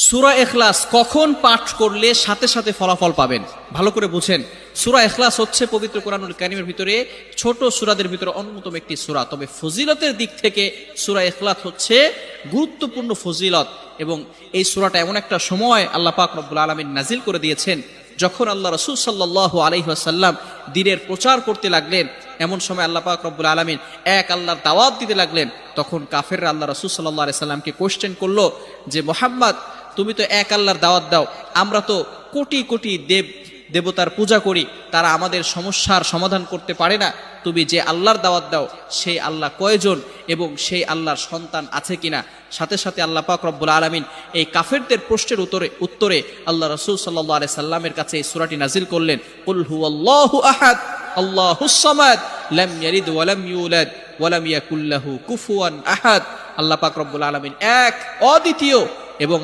সূরা ইখলাস কখন পাঠ করলে সাথে সাথে ফলাফল পাবেন, ভালো করে বুঝেন। সূরা ইখলাস হচ্ছে পবিত্র কোরআনুল কারীমের ভিতরে ছোট সূরাদের ভিতরে অন্যতম একটি সূরা। তবে ফজিলতের দিক থেকে সূরা ইখলাস হচ্ছে গুরুত্বপূর্ণ ফজিলত, এবং এই সূরাটা এমন একটা সময় আল্লাহ পাক রব্বুল আলামিন নাজিল করে দিয়েছেন যখন আল্লাহ রাসূল সাল্লাল্লাহু আলাইহি ওয়াসাল্লাম দ্বীনের প্রচার করতে লাগলেন। এমন সময় আল্লাহ পাক রব্বুল আলামিন এক আল্লাহর দাওয়াত দিতে লাগলেন। তখন কাফেররা আল্লাহ রাসূল সাল্লাল্লাহু আলাইহি সাল্লামকে কোশ্চেন করলো যে মুহাম্মদ, তুমি তো এক আল্লাহর দাওয়াত দাও, আমরা তো কোটি কোটি দেবতার পূজা করি, তারা আমাদের সমস্যার সমাধান করতে পারে না। তুমি যে আল্লাহর দাওয়াত দাও সেই আল্লাহ কয়জন এবং সেই আল্লাহর সন্তান আছে কিনা? সাথে সাথে আল্লাহ পাক রব্বুল আলামিন এই কাফেরদের প্রশ্নের উত্তরে আল্লাহ রাসূল সাল্লাল্লাহু আলাইহি সাল্লামের কাছে এই সূরাটি নাজিল করলেন, কুল হুয়াল্লাহু আহাদ আল্লাহুস সামাদ লাম ইয়ালিদ ওয়া লাম ইউলাদ ওয়া লাম ইয়াকুল লাহু কুফুয়ান আহাদ। আল্লাহ পাক রব্বুল আলামিন এক, অদ্বিতীয় এবং